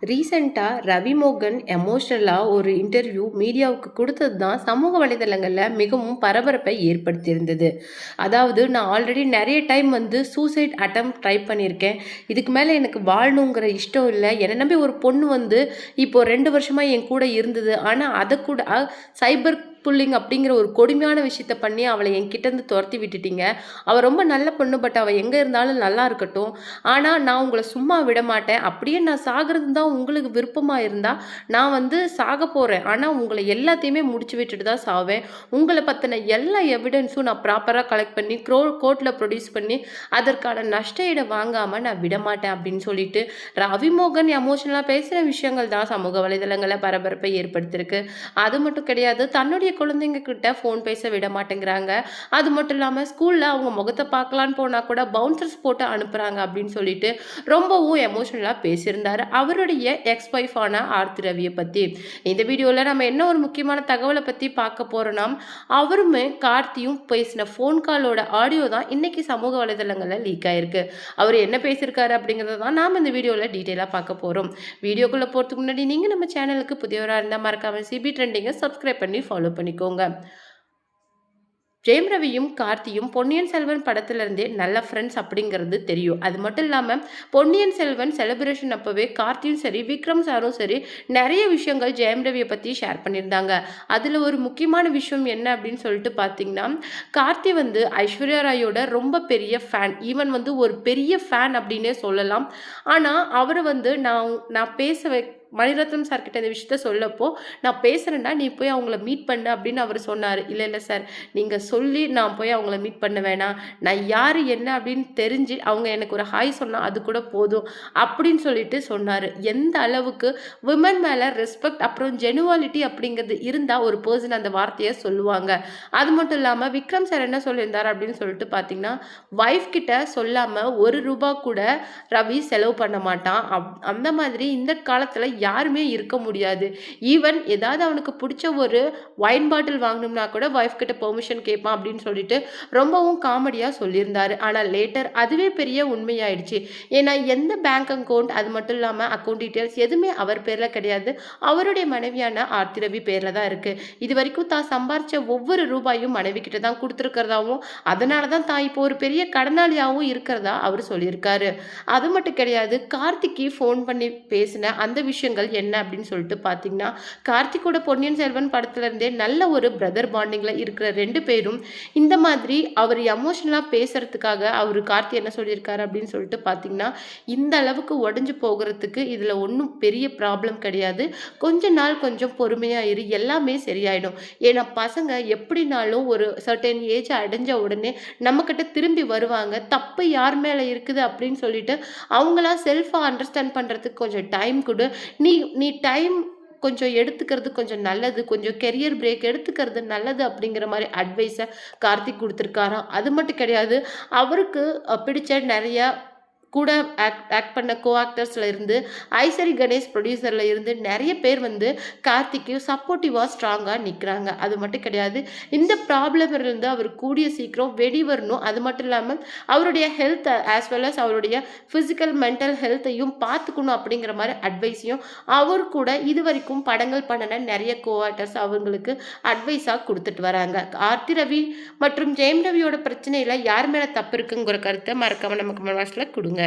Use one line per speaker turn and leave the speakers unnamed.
ரீசெண்டாக ரவிமோகன் எமோஷ்னலாக ஒரு இன்டர்வியூ மீடியாவுக்கு கொடுத்தது தான் சமூக வலைதளங்களில் மிகவும் பரபரப்பை ஏற்படுத்தியிருந்தது. அதாவது நான் ஆல்ரெடி நிறைய டைம் சூசைட் அட்டம் ட்ரை பண்ணியிருக்கேன். இதுக்கு மேலே எனக்கு வாழணுங்கிற இஷ்டம் இல்லை. என்னை நம்பி ஒரு பொண்ணு இப்போது 2 வருஷமாக என் கூட இருந்தது. ஆனால் அதை கூட சைபர் புல்லிங் அப்படிங்கிற ஒரு கொடுமையான விஷயத்த பண்ணி அவளை என்கிட்டேருந்து துரத்தி விட்டுட்டீங்க. அவள் ரொம்ப நல்ல பொண்ணு, பட் அவள் எங்கே இருந்தாலும் நல்லா இருக்கட்டும். ஆனால் நான் உங்களை சும்மா விட மாட்டேன். அப்படியே நான் சாகிறது தான் உங்களுக்கு விருப்பமாக இருந்தால் நான் சாக போகிறேன். ஆனால் உங்களை எல்லாத்தையுமே முடிச்சு விட்டுட்டு தான் சாவேன். உங்களை பற்றின எல்லா எவிடன்ஸும் நான் ப்ராப்பராக கலெக்ட் பண்ணி கோர்ட்டில் ப்ரொடியூஸ் பண்ணி அதற்கான நஷ்ட ஈடை வாங்காமல் நான் விட மாட்டேன் அப்படின்னு சொல்லிட்டு ரவிமோகன் எமோஷனலாக பேசுகிற விஷயங்கள் தான் சமூக வலைதளங்களில் பரபரப்பை ஏற்படுத்தியிருக்கு. அது மட்டும் கிடையாது, தன்னுடைய குழந்தைங்க கிட்ட ஃபோன் பேச விட மாட்டேங்கிறாங்க. அது மட்டும் இல்லாமல் ஸ்கூலில் அவங்க முகத்தை பார்க்கலான்னு போனால் கூட பவுன்சர்ஸ் போட்டு அனுப்புகிறாங்க அப்படின்னு சொல்லிட்டு ரொம்பவும் எமோஷனலாக பேசியிருந்தார் அவருடைய எக்ஸ் ஒய்ஃபான ஆர்த்தி ரவியை பற்றி. இந்த வீடியோவில் நம்ம என்ன ஒரு முக்கியமான தகவலை பற்றி பார்க்க போகிறோன்னா, அவருமே கார்த்தியும் பேசின ஃபோன் காலோட ஆடியோ தான் இன்னைக்கு சமூக வலைதளங்களில் லீக் ஆயிருக்கு. அவர் என்ன பேசியிருக்காரு அப்படிங்கிறத தான் நாம் இந்த வீடியோவில் டீட்டெயிலாக பார்க்க போகிறோம். வீடியோக்குள்ளே போகிறதுக்கு முன்னாடி நீங்கள் நம்ம சேனலுக்கு புதியவராக இருந்தால் மறக்காமல் சிபி ட்ரெண்டிங்கை சப்ஸ்கிரைப் பண்ணி ஃபாலோ பண்ணிக்கோங்க. ஜெயம் ரவியும் கார்த்தியும் பொன்னியின் செல்வன் படத்துலேருந்தே நல்ல ஃப்ரெண்ட்ஸ் அப்படிங்கிறது தெரியும். அது மட்டும் இல்லாமல் பொன்னியின் செல்வன் செலிப்ரேஷன் அப்போவே கார்த்தியும் சரி விக்ரம் சாரும் சரி நிறைய விஷயங்கள் ஜெயம் ரவியை பற்றி ஷேர் பண்ணியிருந்தாங்க. அதில் ஒரு முக்கியமான விஷயம் என்ன அப்படின்னு சொல்லிட்டு பார்த்தீங்கன்னா, கார்த்தி ஐஸ்வர்யா ராயோட ரொம்ப பெரிய ஃபேன். ஈவன் ஒரு பெரிய ஃபேன் அப்படின்னே சொல்லலாம். ஆனால் அவர் நான் பேச மணிரத்னம் சார் கிட்ட இந்த விஷயத்த சொல்லப்போ, நான் பேசுகிறேன்னா நீ போய் அவங்கள மீட் பண்ணு அப்படின்னு அவர் சொன்னார். இல்லை சார், நீங்கள் சொல்லி நான் போய் அவங்கள மீட் பண்ண வேணாம், நான் யார் என்ன அப்படின்னு தெரிஞ்சு அவங்க எனக்கு ஒரு ஹாய் சொன்னால் அது கூட போதும் அப்படின்னு சொல்லிட்டு சொன்னார். எந்த அளவுக்கு விமன் மேலே ரெஸ்பெக்ட் அப்புறம் ஜெனுவாலிட்டி அப்படிங்கிறது இருந்தால் ஒரு பர்சன் அந்த வார்த்தையை சொல்லுவாங்க. அது மட்டும் இல்லாமல் விக்ரம் சார் என்ன சொல்லியிருந்தார் அப்படின்னு சொல்லிட்டு பார்த்தீங்கன்னா, ஒய்ஃப் கிட்ட சொல்லாமல் ₹1 கூட ரவி செலவு பண்ண மாட்டான். அந்த மாதிரி இந்த காலத்தில் யாருமே இருக்க முடியாது. ஈவன் ஏதாவது அவனுக்கு பிடிச்ச ஒரு வைன் பாட்டில் வாங்கணும்னா கூட ஒய்ஃப் கிட்ட பெர்மிஷன் கேட்பான் அப்படின்னு சொல்லிட்டு ரொம்பவும் காமெடியாக சொல்லியிருந்தாரு. ஆனால் லேட்டர் அதுவே பெரிய உண்மையாயிடுச்சு. ஏன்னா எந்த பேங்க் அக்கௌண்ட் அது மட்டும் இல்லாமல் அக்கௌண்ட் டீட்டெயில்ஸ் எதுவுமே அவர் பேரில் கிடையாது. அவருடைய மனைவியான ஆர்த்தி ரவி பேரில் தான் இருக்குது. இது வரைக்கும் தான் சம்பாரித்த ஒவ்வொரு ரூபாயும் மனைவி கிட்ட தான் கொடுத்துருக்கிறதாவும், அதனால தான் தான் இப்போ ஒரு பெரிய கடனாளியாகவும் இருக்கிறதா அவர் சொல்லியிருக்காரு. அது மட்டும் கிடையாது, கார்த்திக்கு ஃபோன் பண்ணி பேசின அந்த விஷயங்கள் என்ன அப்படின்னு சொல்லிட்டு பார்த்தீங்கன்னா, கார்த்திகோட பொன்னியின் செல்வன் படத்துல இருந்தே நல்ல ஒரு பிரதர் பாண்டிங்ல இருக்கிற 2 பேரும் இந்த மாதிரி அவர் எமோஷனலாக பேசுறதுக்காக அவர் கார்த்தி என்ன சொல்லியிருக்காரு அப்படின்னு சொல்லிட்டு பார்த்தீங்கன்னா, இந்த அளவுக்கு உடஞ்சு போகிறதுக்கு இதில் ஒன்றும் பெரிய ப்ராப்ளம் கிடையாது. கொஞ்ச நாள் கொஞ்சம் பொறுமையாக இரு, எல்லாமே சரியாயிடும். ஏன்னா பசங்க எப்படினாலும் ஒரு சர்டன் ஏஜ் அடைஞ்ச உடனே நம்மக்கிட்ட திரும்பி வருவாங்க. தப்பு யார் மேலே இருக்குது அப்படின்னு சொல்லிட்டு அவங்களா செல்ஃபாக அண்டர்ஸ்டாண்ட் பண்ணுறதுக்கு கொஞ்சம் டைம் கொடு. நீ டைம் கொஞ்சம் எடுத்துக்கிறது கொஞ்சம் நல்லது, கொஞ்சம் கெரியர் பிரேக் எடுத்துக்கிறது நல்லது அப்படிங்கிற மாதிரி அட்வைஸை கார்த்திக் கொடுத்துருக்காராம். அது மட்டும் கிடையாது, அவருக்கு பிடிச்ச நிறையா கூட ஆக்ட் பண்ண ஆக்டர்ஸில் இருந்து ஐசரி கணேஷ் ப்ரொடியூசரில் இருந்து நிறைய பேர் கார்த்திக்கு சப்போர்ட்டிவாக ஸ்ட்ராங்காக நிற்கிறாங்க. அது மட்டும் கிடையாது, இந்த ப்ராப்ளம் இருந்து அவர் கூடிய சீக்கிரம் வெளிவரணும். அது மட்டும் இல்லாமல் அவருடைய ஹெல்த் ஆஸ் வெல் அஸ் அவருடைய ஃபிசிக்கல் மென்டல் ஹெல்த்தையும் பார்த்துக்கணும் அப்படிங்கிற மாதிரி அட்வைஸையும் அவர் கூட இது வரைக்கும் படங்கள் பண்ணின நிறைய ஆக்டர்ஸ் அவங்களுக்கு அட்வைஸாக கொடுத்துட்டு வராங்க. ஆர்த்தி ரவி மற்றும் ஜெயம் ரவியோட பிரச்சனையில் யார் மேலே தப்பு இருக்குங்கிற கருத்தை மறக்காமல் நமக்கு கமெண்ட் பாக்ஸில் கொடுங்க.